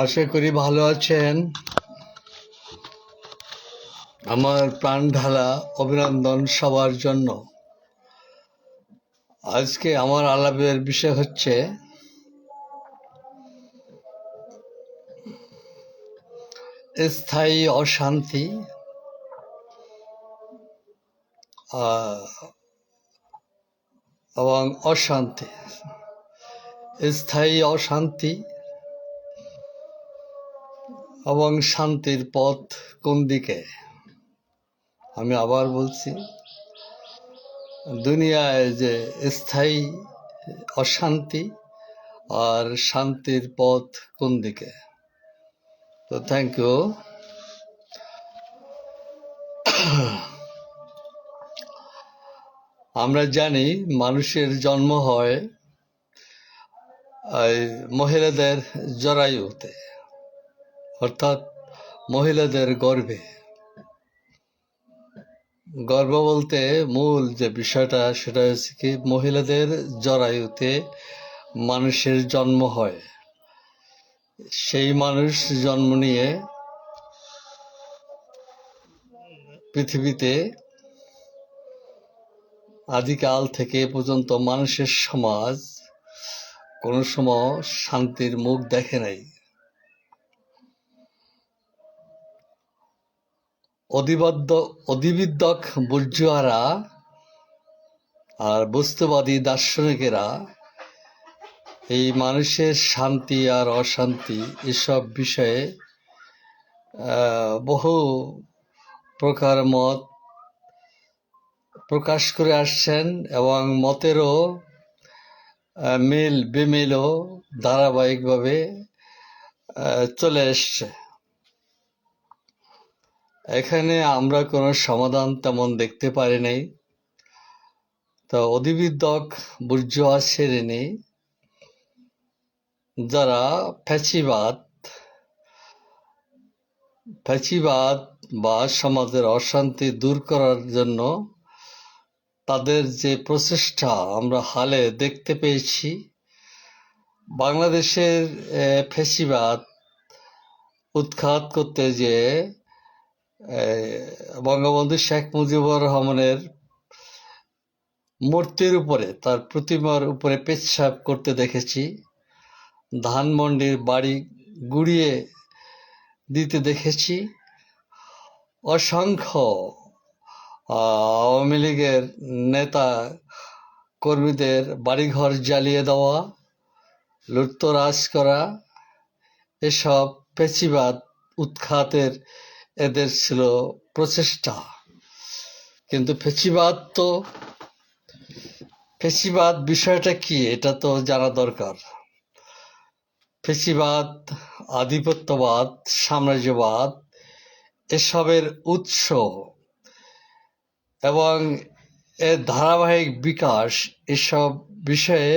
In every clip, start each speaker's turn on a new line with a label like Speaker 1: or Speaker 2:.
Speaker 1: আশা করি ভালো আছেন। আমার প্রাণ ঢালা অভিনন্দন সবার জন্য। আজকে আমার আলাপের বিষয় হচ্ছে স্থায়ী অশান্তি এবং অশান্তি। স্থায়ী অশান্তি এবং শান্তির পথ কোন দিকে? আমি আবার বলছি, দুনিয়ায় যে স্থায়ী অশান্তি আর শান্তির পথ কোন দিকে? তো থ্যাংক ইউ। আমরা জানি মানুষের জন্ম হয় মহিলাদের জরায়ুতে, অর্থাৎ মহিলাদের গর্ভে। গর্ভ বলতে মূল যে বিষয়টা সেটা হচ্ছে কি, মহিলাদের জরায়ুতে মানুষের জন্ম হয়। সেই মানুষ জন্ম নিয়ে পৃথিবীতে আদিকাল থেকে পর্যন্ত মানুষের সমাজ কোনো সময় শান্তির মুখ দেখে নাই। অধিবিদ্যক বুর্জোয়ারা আর বস্তুবাদী দার্শনিকেরা এই মানুষের শান্তি আর অশান্তি এসব বিষয়ে বহু প্রকার মত প্রকাশ করে আসছেন এবং মতেরও মিল বেমিলও ধারাবাহিকভাবে চলে এসছে। এখানে আমরা কোনো সমাধান তেমন দেখতে পারি নাই। তো অধিবিদ্যক বুর্জোয়া শ্রেণী যারা ফ্যাসিবাদ বা সমাজের অশান্তি দূর করার জন্য তাদের যে প্রচেষ্টা আমরা হালে দেখতে পেয়েছি, বাংলাদেশের ফ্যাসিবাদ উৎখাত করতে যে বঙ্গবন্ধু শেখ মুজিবুর রহমানের মূর্তির উপরে, তার প্রতিমার উপরে পেচ্ছাপ করতে দেখেছি, ধানমন্ডির বাড়ি গুড়িয়ে দিতে দেখেছি, অসংখ্য আওয়ামী লীগের নেতা কর্মীদের বাড়িঘর জ্বালিয়ে দেওয়া, লুটতরাজ করা, এসব ফ্যাসিবাদ উৎখাতের এদের ছিল প্রচেষ্টা। কিন্তু ফ্যাসিবাদ বিষয়টা কি এটা তো জানা দরকার। ফ্যাসিবাদ, আধিপত্যবাদ, সাম্রাজ্যবাদ এসবের উৎস এবং এর ধারাবাহিক বিকাশ এসব বিষয়ে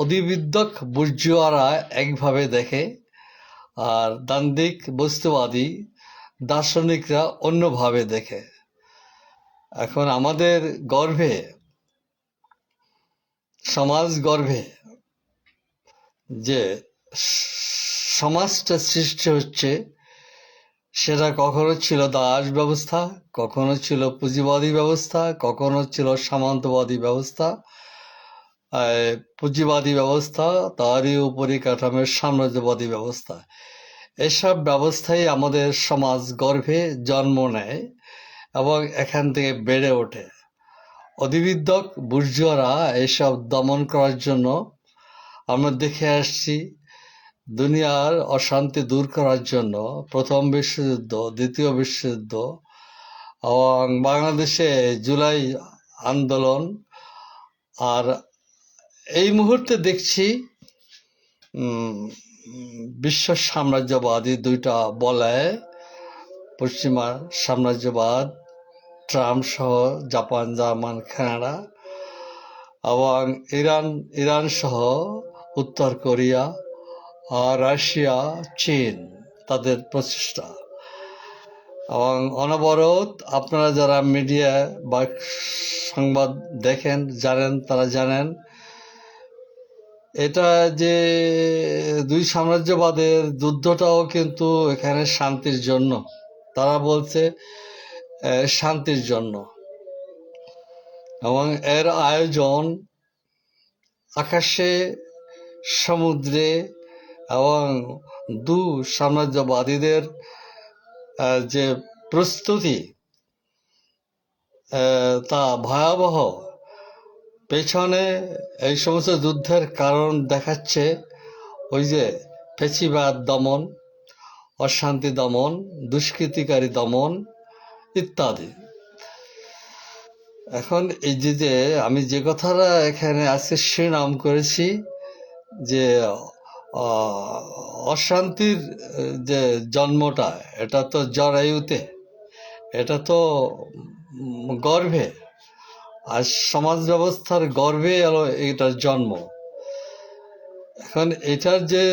Speaker 1: অধিবিদ্যক বুর্জোয়ারা একভাবে দেখে, আর দ্বান্দ্বিক বস্তুবাদী দার্শনিকরা অন্যভাবে দেখে। এখন আমাদের গর্ভে, সমাজ গর্ভে যে সমাজটা সৃষ্টি হচ্ছে, সেটা কখনো ছিল দাস ব্যবস্থা, কখনো ছিল পুঁজিবাদী ব্যবস্থা, কখনো ছিল সামন্তবাদী ব্যবস্থা। পুঁজিবাদী ব্যবস্থা, তারই উপরিকাঠামোর সাম্রাজ্যবাদী ব্যবস্থা। এসব ব্যবস্থাই আমাদের সমাজ গর্ভে জন্ম নেয় এবং এখান থেকে বেড়ে ওঠে। অধিবিদ্যক বুর্জোয়ারা এসব দমন করার জন্য আমরা দেখে আসছি, দুনিয়ার অশান্তি দূর করার জন্য প্রথম বিশ্বযুদ্ধ, দ্বিতীয় বিশ্বযুদ্ধ এবং বাংলাদেশে জুলাই আন্দোলন, আর এই মুহূর্তে দেখছি বিশ্ব সাম্রাজ্যবাদী দুইটা বলয়, পশ্চিমা সাম্রাজ্যবাদ, ট্রাম্প সহ জাপান, জার্মান, কানাডা, এবং ইরান সহ উত্তর কোরিয়া, রাশিয়া, চীন, তাদের প্রচেষ্টা। এবং অনবরত আপনারা যারা মিডিয়া বা সংবাদ দেখেন, জানেন, তারা জানেন এটা যে দুই সাম্রাজ্যবাদের যুদ্ধটাও কিন্তু এখানে শান্তির জন্য। তারা বলছে শান্তির জন্য, এবং এর আয়োজন আকাশে, সমুদ্রে, এবং দু সাম্রাজ্যবাদীদের যে প্রস্তুতি তা ভয়াবহ। পেছনে এই সমস্ত যুদ্ধের কারণ দেখাচ্ছে ওই যে ফ্যাসিবাদ দমন, অশান্তি দমন, দুষ্কৃতিকারী দমন ইত্যাদি। এখন এই যে আমি যে কথাটা এখানে আজকে শিরোনাম করেছি যে অশান্তির যে জন্মটা, এটা তো জরায়ুতে, এটা তো গর্ভে, আর সমাজ ব্যবস্থার গর্ভে এলো এটার জন্ম। এখন এটার যে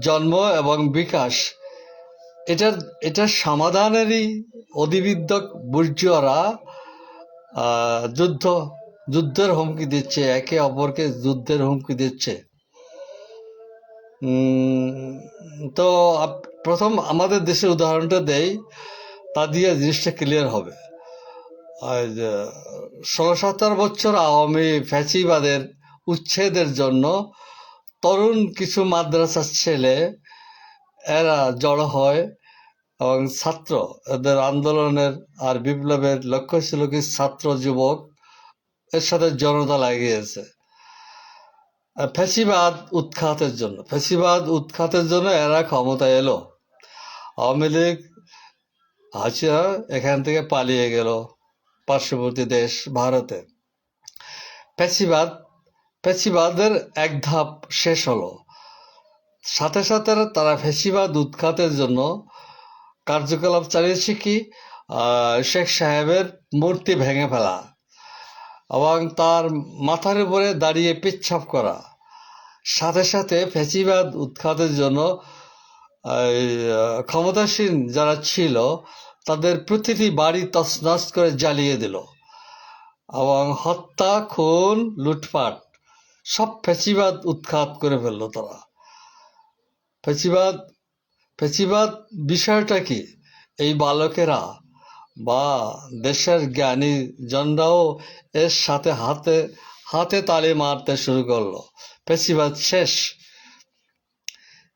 Speaker 1: জন্ম এবং বিকাশ, এটার সমাধানেরই অধিবিদ্যক বুর্জুয়ারা যুদ্ধের হুমকি দিচ্ছে, একে অপরকে যুদ্ধের হুমকি দিচ্ছে। তো প্রথম আমাদের দেশের উদাহরণটা দেই, তা দিয়ে জিনিসটা ক্লিয়ার হবে। 16-17 বছর আওয়ামী ফ্যাসিবাদের উচ্ছেদের জন্য তরুণ কিছু মাদ্রাসার ছেলে এরা জড়ো হয়, এবং ছাত্র, এদের আন্দোলনের আর বিপ্লবের লক্ষ্য ছিল কি ছাত্র যুবক এর সাথে জনতা লাগিয়েছে ফ্যাসিবাদ উৎখাতের জন্য এরা ক্ষমতা এলো। আওয়ামী লীগ হাসিনা এখান থেকে পালিয়ে গেল পার্শ্ববর্তী দেশ ভারতে। ফ্যাসিবাদের এক ধাপ শেষ হলো, সাথে সাথে তারা ফ্যাসিবাদ উৎখাতের জন্য কার্যকলাপ চালিয়েছে কি শেখ সাহেবের মূর্তি ভেঙে ফেলা এবং তার মাথার উপরে দাঁড়িয়ে পেচ্ছাপ করা। সাথে সাথে ফ্যাসিবাদ উৎখাতের জন্য ক্ষমতাসীন যারা ছিল তাদের প্রতিটি বাড়ি তছনছ করে জ্বালিয়ে দিল, এবং হত্যা, খুন, লুটপাট সব ফ্যাসিবাদ উৎখাত করে ফেললো তারা। ফ্যাসিবাদ বিষয়টা কি, এই বালকেরা বা দেশের জ্ঞানী জনরাও এর সাথে হাতে তালি মারতে শুরু করলো। ফ্যাসিবাদ শেষ।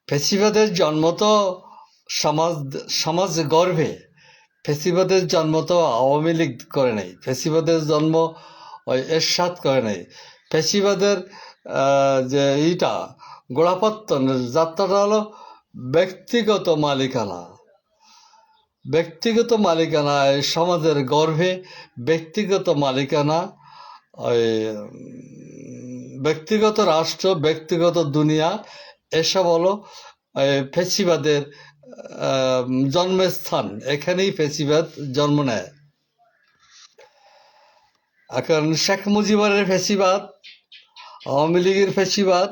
Speaker 1: ফ্যাসিবাদের জন্ম তো সমাজ গর্ভে। ফ্যাসিবাদের জন্ম তো আওয়ামী লীগ করে নাই, ফ্যাসিবাদের জন্ম ওই এরশাদ করে নাই। ফ্যাসিবাদের যে গোড়াপত্তনের যাত্রাটা হলো ব্যক্তিগত মালিকানা, সমাজের গর্ভে ব্যক্তিগত মালিকানা, ওই ব্যক্তিগত রাষ্ট্র, ব্যক্তিগত দুনিয়া, এসব হলো ফ্যাসিবাদের জন্মস্থান। এখানেই ফ্যাসিবাদ জন্ম নেয়। এখন শেখ মুজিবের ফ্যাসিবাদ, আওয়ামী লীগের ফ্যাসিবাদ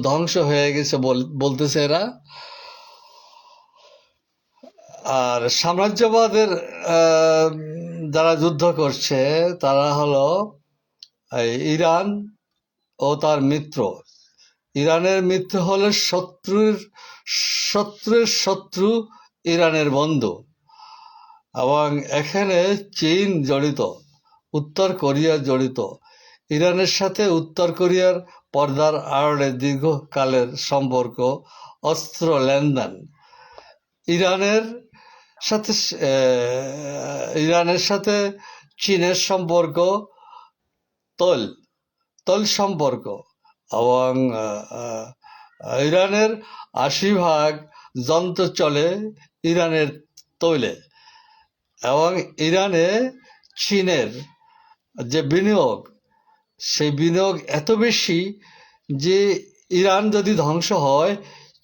Speaker 1: ধ্বংস হয়ে গেছে বলতেছে এরা। আর সাম্রাজ্যবাদের যারা যুদ্ধ করছে তারা হলো ইরান ও তার মিত্র। ইরানের মিত্র হলে শত্রুর শত্রু ইরানের বন্ধু, এবং এখানে চীন জড়িত, উত্তর কোরিয়া জড়িত। ইরানের সাথে উত্তর কোরিয়ার পর্দার আড়ালে দীর্ঘকালের সম্পর্ক, অস্ত্র লেনদেন। ইরানের সাথে চীনের সম্পর্ক তৈল সম্পর্ক, এবং ইরানের 80% যন্ত্র চলে ইরানের তৈলে। এবং ইরানে চীনের যে বিনিয়োগ, সেই বিনিয়োগ এত বেশি যে ইরান যদি ধ্বংস হয়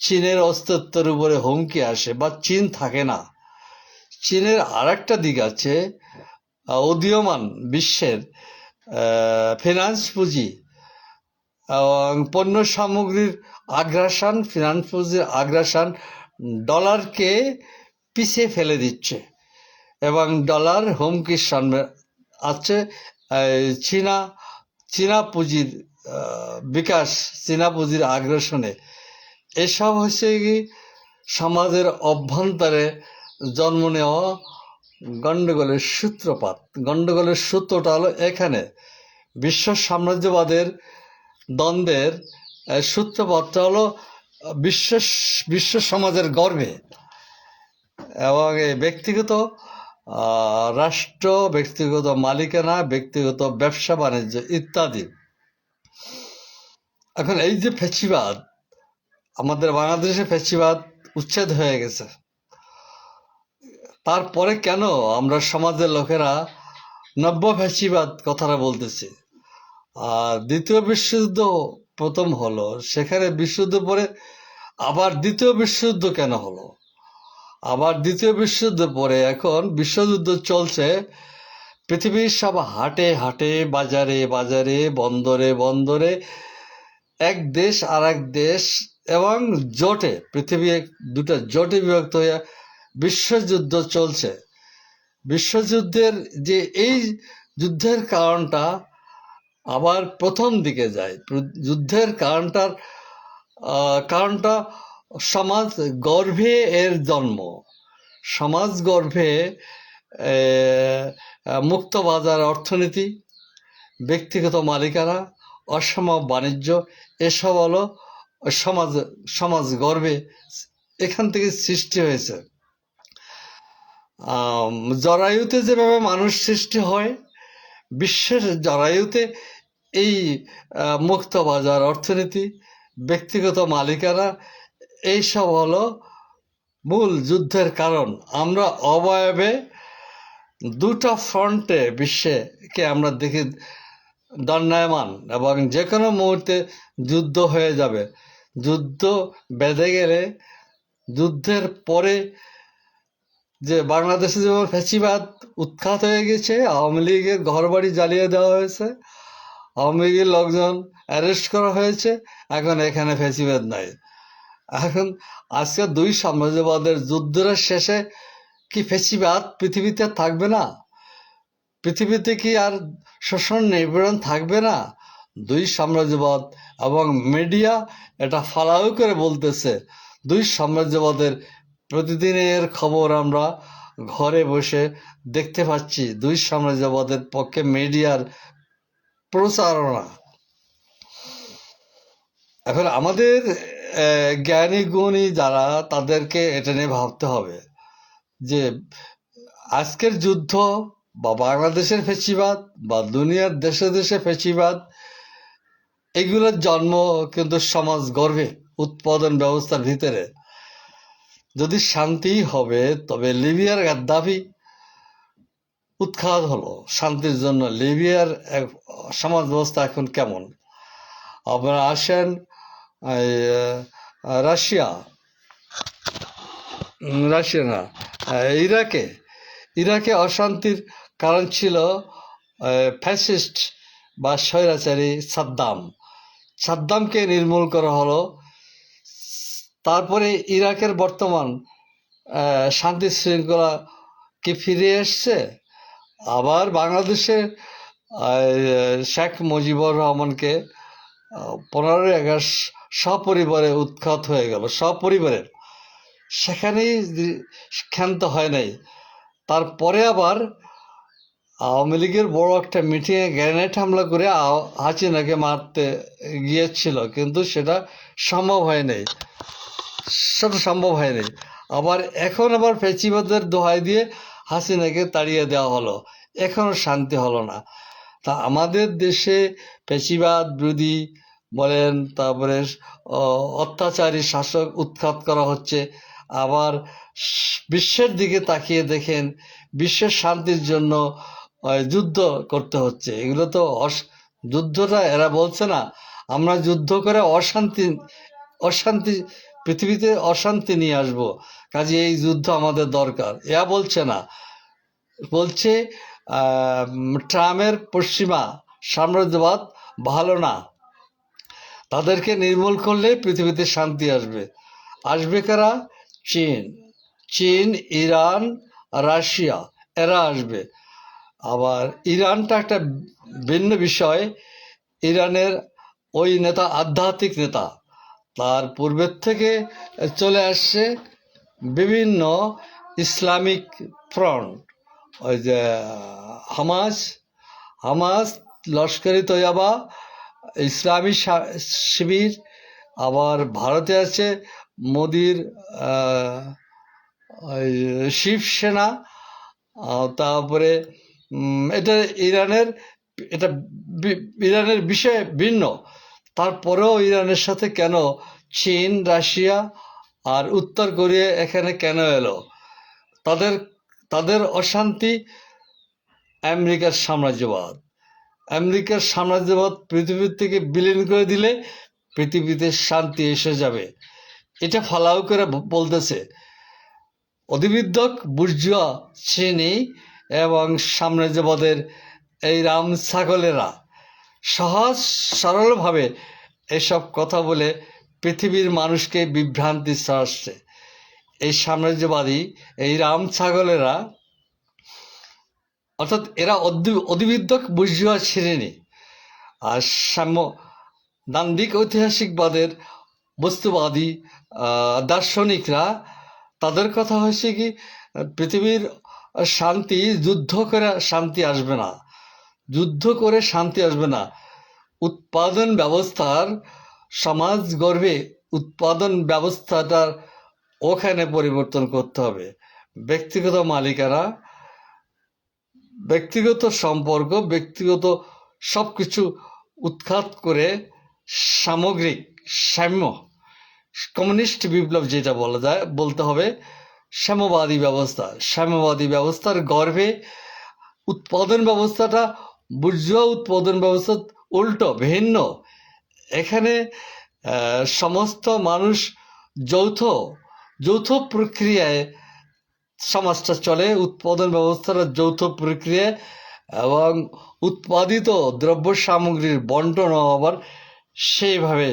Speaker 1: চীনের অস্তিত্বের উপরে হুমকি আসে বা চীন থাকে না। চীনের আর একটা দিক আছে, উদীয়মান বিশ্বের ফিনান্স পুঁজি এবং পণ্য সামগ্রীর আগ্রাসন, ফিনান্স পুঁজির আগ্রাসন ডলারকে পিছিয়ে ফেলে দিচ্ছে এবং ডলার হুমকির সামনে আছে। চীনা পুঁজির বিকাশ, চীনা পুঁজির আগ্রাসনে এসব হচ্ছে কি সমাজের অভ্যন্তরে জন্ম নেওয়া গণ্ডগোলের সূত্রপাত। গণ্ডগোলের সূত্রটা হলো এখানে বিশ্ব সাম্রাজ্যবাদের দ্বন্দ্বের সূত্রপাতটা হলো বিশ্ব সমাজের গর্বে এবং এই ব্যক্তিগত রাষ্ট্র, ব্যক্তিগত মালিকানা, ব্যক্তিগত ব্যবসা বাণিজ্য ইত্যাদি। এখন এই যে ফ্যাসিবাদ, আমাদের বাংলাদেশে ফ্যাসিবাদ উচ্ছেদ হয়ে গেছে, তারপরে কেন আমরা সমাজের লোকেরা নব্য ফ্যাসিবাদ কথাটা বলতেছি? আর দ্বিতীয় বিশ্বযুদ্ধ প্রথম হলো, সেখানে বিশ্বযুদ্ধ পরে আবার দ্বিতীয় বিশ্বযুদ্ধ কেন হলো? আবার দ্বিতীয় বিশ্বযুদ্ধ পরে এখন বিশ্বযুদ্ধ চলছে পৃথিবীর সব হাটে হাটে, বাজারে বাজারে, বন্দরে বন্দরে, এক দেশ আর এক দেশ এবং জোটে, পৃথিবী দুটো জোটে বিভক্ত হয়ে বিশ্বযুদ্ধ চলছে। বিশ্বযুদ্ধের যে এই যুদ্ধের কারণটা আবার প্রথম দিকে যায়। যুদ্ধের কারণটা সমাজ গর্ভে এর জন্ম। সমাজ গর্ভে মুক্ত বাজার অর্থনীতি, ব্যক্তিগত মালিকানা, অসম বাণিজ্য, এসব হলো সমাজ গর্ভে এখান থেকে সৃষ্টি হয়েছে। জরায়ুতে যেভাবে মানুষ সৃষ্টি হয়, বিশ্বের জরায়ুতে এই মুক্ত বাজার অর্থনীতি, ব্যক্তিগত মালিকানা, এইসব হলো মূল যুদ্ধের কারণ। আমরা অবয়বে দুটো ফ্রন্টে বিশ্বকে আমরা দেখি দণ্ডায়মান এবং যে কোনো মুহূর্তে যুদ্ধ হয়ে যাবে। যুদ্ধ বেঁধে গেলে, যুদ্ধের পরে যে বাংলাদেশে যেমন ফ্যাসিবাদ উৎখাত হয়ে গেছে, আওয়ামী লীগের ঘরবাড়ি জ্বালিয়ে দেওয়া হয়েছে, আওয়ামী লীগের লোকজন অ্যারেস্ট করা হয়েছে, এখন এখানে ফ্যাসিবাদ নাই। এখন আজকে দুই সাম্রাজ্যবাদের যুদ্ধের শেষে কি ফ্যাসিবাদ পৃথিবীতে থাকবে না? পৃথিবীতে কি আর শোষণ নিপীড়ন থাকবে না? দুই সাম্রাজ্যবাদ এবং মিডিয়া এটা ফালাও করে বলতেছে। দুই সাম্রাজ্যবাদের প্রতিদিনের খবর আমরা ঘরে বসে দেখতে পাচ্ছি। দুই সাম্রাজ্যবাদের পক্ষে মিডিয়ার প্রচারণা। এখন আমাদের জ্ঞানী গুণী যারা, তাদেরকে এটা নিয়ে ভাবতে হবে যে আজকের যুদ্ধ বা বাংলাদেশের ফ্যাসিবাদ বা দুনিয়ার দেশে দেশে ফ্যাসিবাদ, এগুলোর জন্ম কিন্তু সমাজ গর্ভে, উৎপাদন ব্যবস্থার ভিতরে। যদি শান্তি হবে, তবে লিবিয়ার গাদ্দাফি উৎখাত হলো শান্তির জন্য। লিবিয়ার সমাজ ব্যবস্থা এখন কেমন? আপনারা আসেন রাশিয়া না, ইরাকে অশান্তির কারণ ছিল ফ্যাসিস্ট বা স্বৈরাচারী সাদ্দামকে নির্মূল করা হলো। তারপরে ইরাকের বর্তমান শান্তি শৃঙ্খলা কি ফিরে এসছে? আবার বাংলাদেশে শেখ মুজিবুর রহমানকে 15ই আগস্ট সপরিবারে উৎখাত হয়ে গেল, সপরিবারের, সেখানেই ক্ষান্ত হয় নাই। তারপরে আবার আওয়ামী লীগের বড় একটা মিটিংয়ে গ্রেনেড হামলা করে হাসিনাকে মারতে গিয়েছিল, কিন্তু সেটা সম্ভব হয়নি। আবার এখন আবার ফ্যাসিবাদের দোহাই দিয়ে হাসিনাকে তাড়িয়ে দেওয়া হলো, এখনো শান্তি হলো না। তা আমাদের দেশে ফ্যাসিবাদ বিরোধী বলেন, তারপরে অত্যাচারী শাসক উৎখাত করা হচ্ছে। আবার বিশ্বের দিকে তাকিয়ে দেখেন, বিশ্বের শান্তির জন্য যুদ্ধ করতে হচ্ছে। এগুলো তো যুদ্ধটা এরা বলছে না আমরা যুদ্ধ করে অশান্তি পৃথিবীতে অশান্তি নিয়ে আসবো, কাজে এই যুদ্ধ আমাদের দরকার, এরা বলছে না। বলছে ট্রাম্পের পশ্চিমা সাম্রাজ্যবাদ ভালো না, তাদেরকে নির্মূল করলে পৃথিবীতে শান্তি আসবে। আসবে কারা? চীন, চীন, ইরান, রাশিয়া, এরা আসবে। আবার ইরানটা একটা ভিন্ন বিষয়। ইরানের ওই নেতা আধ্যাত্মিক নেতা, তার পূর্বের থেকে চলে আসছে বিভিন্ন ইসলামিক ফ্রন্ট, ওই যে হামাস, হামাস, লস্করি তৈয়বা, ইসলামী শিবির, আবার ভারতে আছে মোদির শিবসেনা, তারপরে এটা ইরানের, এটা ইরানের বিষয়ে ভিন্ন। তারপরেও ইরানের সাথে কেন চীন, রাশিয়া আর উত্তর কোরিয়া এখানে কেন এলো? তাদের তাদের অশান্তি আমেরিকার সাম্রাজ্যবাদ। আমেরিকার সাম্রাজ্যবাদ পৃথিবীর থেকে বিলীন করে দিলে পৃথিবীতে শান্তি এসে যাবে, এটা ফালাও করে বলতেছে অধিবিদ্যক বুর্জুয়া শ্রেণী এবং সাম্রাজ্যবাদের এই রাম ছাগলেরা সহজ সরলভাবে এসব কথা বলে পৃথিবীর মানুষকে বিভ্রান্তি ছড়াচ্ছে। এই সাম্রাজ্যবাদী, এই রাম ছাগলেরা, অর্থাৎ এরা অধিবিদ্যক বুর্জুয়া শ্রেণী। আর দান্দিক ঐতিহাসিকবাদের বস্তুবাদী দার্শনিকরা, তাদের কথা হয়েছে কি পৃথিবীর শান্তি যুদ্ধ করে শান্তি আসবে না, যুদ্ধ করে শান্তি আসবে না। উৎপাদন ব্যবস্থার সমাজ গর্ভে উৎপাদন ব্যবস্থাটার ওখানে পরিবর্তন করতে হবে। ব্যক্তিগত মালিকানা, ব্যক্তিগত সম্পর্ক, ব্যক্তিগত সব কিছু উৎখাত করে সামগ্রিক সাম্য, কমিউনিস্ট বিপ্লব যেটা বলা যায়, বলতে হবে সাম্যবাদী ব্যবস্থা। সাম্যবাদী ব্যবস্থার গর্ভে উৎপাদন ব্যবস্থাটা বুর্জুয়া উৎপাদন ব্যবস্থা উল্টো, ভিন্ন। এখানে সমস্ত মানুষ যৌথ যৌথ প্রক্রিয়ায় সমাজটা চলে, উৎপাদন ব্যবস্থাটা যৌথ প্রক্রিয়ায়, এবং উৎপাদিত দ্রব্য সামগ্রীর বন্টন আবার সেইভাবে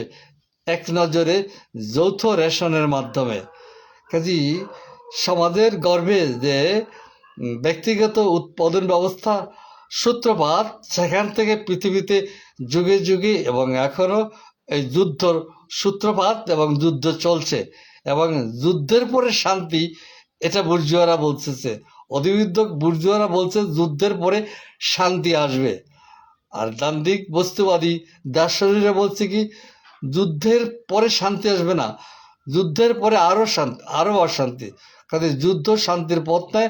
Speaker 1: এক নজরে যৌথ রেশনের মাধ্যমে। কাজেই সমাজের গর্ভে যে ব্যক্তিগত উৎপাদন ব্যবস্থা সূত্রপাত, সেখান থেকে পৃথিবীতে যুগে যুগে এবং এখনো এই যুদ্ধর সূত্রপাত এবং যুদ্ধ চলছে, এবং যুদ্ধের পরে শান্তি, এটা বুর্জুয়ারা বলতেছে। অধিবিদ্যক বুর্জুয়ারা বলছে যুদ্ধের পরে শান্তি আসবে। আর দান্দিক বস্তুবাদী দার্শনিকরা বলছে কি যুদ্ধের পরে শান্তি আসবে না, যুদ্ধের পরে আরো অশান্তি। কাজে যুদ্ধ শান্তির পথ নয়,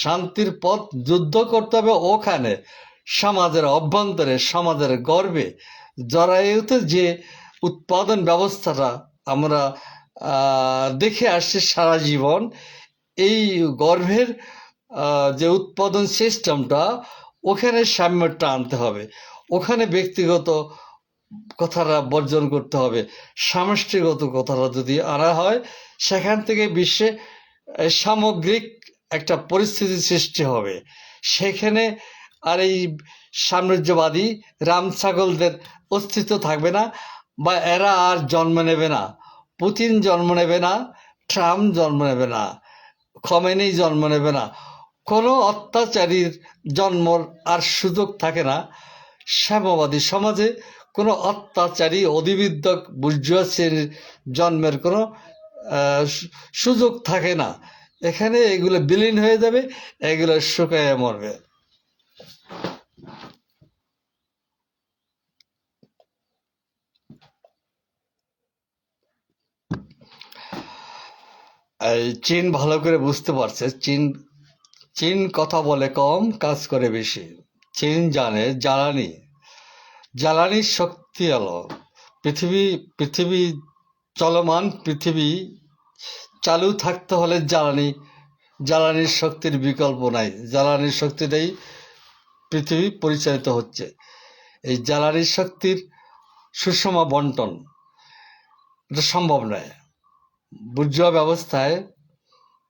Speaker 1: শান্তির পথ যুদ্ধ করতে হবে ওখানে, সমাজের অভ্যন্তরে, সমাজের গর্ভে জরায়ুতে যে উৎপাদন ব্যবস্থাটা আমরা দেখে আসছি সারা জীবন, এই গর্ভের যে উৎপাদন সিস্টেমটা, ওখানে সাম্যটা আনতে হবে। ওখানে ব্যক্তিগত কথাটা বর্জন করতে হবে, সামষ্টিগত কথাটা যদি আনা হয়, সেখান থেকে বিশ্বে সামগ্রিক একটা পরিস্থিতি সৃষ্টি হবে। সেখানে আর এই সাম্রাজ্যবাদী রাম ছাগলদের অস্তিত্ব থাকবে না, বা এরা আর জন্ম নেবে না। পুতিন জন্ম নেবে না, ট্রাম্প জন্ম নেবে না, খমেনি জন্ম নেবে না। কোনো অত্যাচারীর জন্মর আর সুযোগ থাকে না। সাম্যবাদী সমাজে কোনো অত্যাচারী অধিবিদ্যক বুর্জুয়া শ্রেণীর জন্মের কোনো সুযোগ থাকে না। এখানে এগুলো বিলীন হয়ে যাবে, এগুলো শুকায় মরবে। চীন ভালো করে বুঝতে পারছে। চীন কথা বলে কম, কাজ করে বেশি। চীন জানে জ্বালানির শক্তি আলো। পৃথিবী চলমান, পৃথিবী চালু থাকতে হলে জ্বালানির শক্তির বিকল্প নাই। জ্বালানির শক্তিটাই পৃথিবী পরিচালিত হচ্ছে। এই জ্বালানির শক্তির সুষম বন্টন এটা সম্ভব নয়। বুর্জুয়া ব্যবস্থায়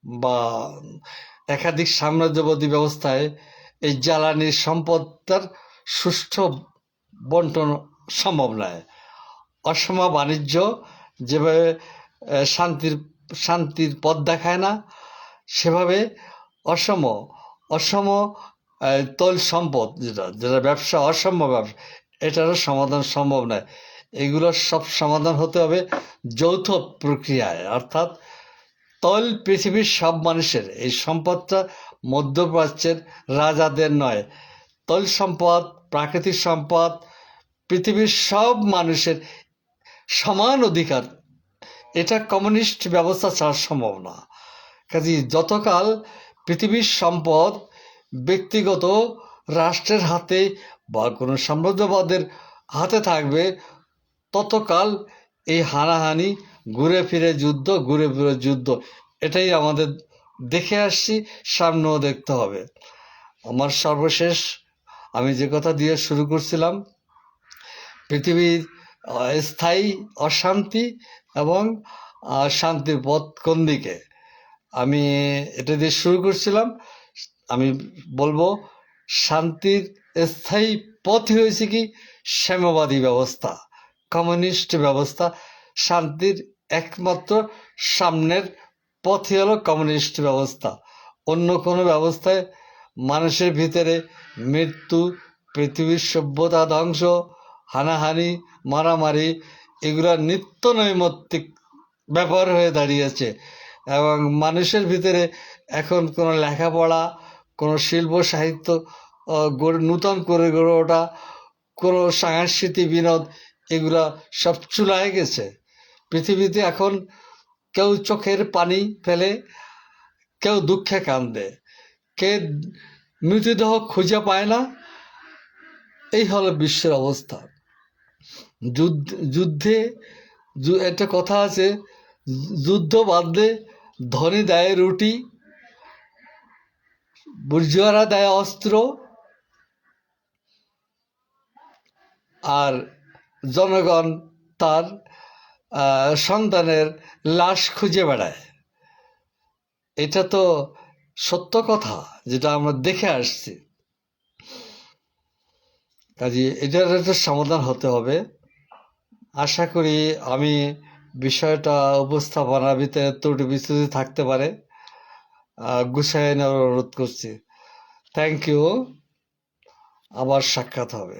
Speaker 1: বা একাধিক সাম্রাজ্যবাদী ব্যবস্থায় এই জ্বালানি সম্পদটার সুষ্ঠু বন্টন সম্ভব নয়। অসম বাণিজ্য যেভাবে শান্তির শান্তির পথ দেখায় না, সেভাবে অসম অসম তৈল সম্পদ যেটা যেটা ব্যবসা, অসম ব্যবসা, এটারও সমাধান সম্ভব নয়। এগুলোর সব সমাধান হতে হবে যৌথ প্রক্রিয়ায়, অর্থাৎ তৈল পৃথিবীর সব মানুষের, এই সম্পদটা মধ্যপ্রাচ্যের রাজাদের নয়। তৈল সম্পদ, প্রাকৃতিক সম্পদ পৃথিবীর সব মানুষের সমান অধিকার। এটা কমিউনিস্ট ব্যবস্থা ছাড়া সম্ভব না। কাজেই যতকাল পৃথিবীর সম্পদ ব্যক্তিগত রাষ্ট্রের হাতে বা কোনো সাম্রাজ্যবাদের হাতে থাকবে, ততকাল এই হানাহানি, ঘুরে ফিরে যুদ্ধ, ঘুরে ফিরে যুদ্ধ, এটাই আমাদের দেখে আসছি, সামনেও দেখতে হবে। আমার সর্বশেষ আমি যে কথা দিয়ে শুরু করছিলাম, পৃথিবীর স্থায়ী অশান্তি এবং শান্তির পথ কোন দিকে, আমি এটা দিয়ে শুরু করছিলাম। আমি বলবো শান্তির স্থায়ী পথই হয়েছে কি সাম্যবাদী ব্যবস্থা, কমিউনিস্ট ব্যবস্থা। শান্তির একমাত্র সামনের পথই হলো কমিউনিস্ট ব্যবস্থা। অন্য কোনো ব্যবস্থায় মানুষের ভিতরে মৃত্যু, পৃথিবীর সভ্যতা ধ্বংস, হানাহানি, মারামারি, এগুলা নিত্য নৈমিত্তিক ব্যাপার হয়ে দাঁড়িয়েছে। এবং মানুষের ভিতরে এখন কোনো লেখাপড়া, কোনো শিল্প সাহিত্য নূতন করে গড়ে ওঠা, কোনো সাংস্কৃতিক বিনোদ, এগুলা সব চুলায় গেছে। পৃথিবীতে এখন কেউ চোখের পানি ফেলে, কেউ দুঃখে কান্দে, কে মৃতদেহ খুঁজে পায় না। এই হলো বিশ্বের অবস্থা। যুদ্ধে একটা কথা আছে, যুদ্ধ বাঁধলে ধনী দেয় রুটি, বুর্জুয়ারা দেয় অস্ত্র, আর জনগণ তার সন্তানের লাশ খুঁজে বেড়ায়। এটা তো সত্য কথা, যেটা আমরা দেখে আসছি। কাজে এটার একটা সমাধান হতে হবে। আশা করি আমি বিষয়টা উপস্থাপনার ভিতরে ত্রুটি বিচ্যুতি থাকতে পারে, গুছাইয়ে নেওয়ার অনুরোধ করছি। Thank you. আবার সাক্ষাৎ হবে।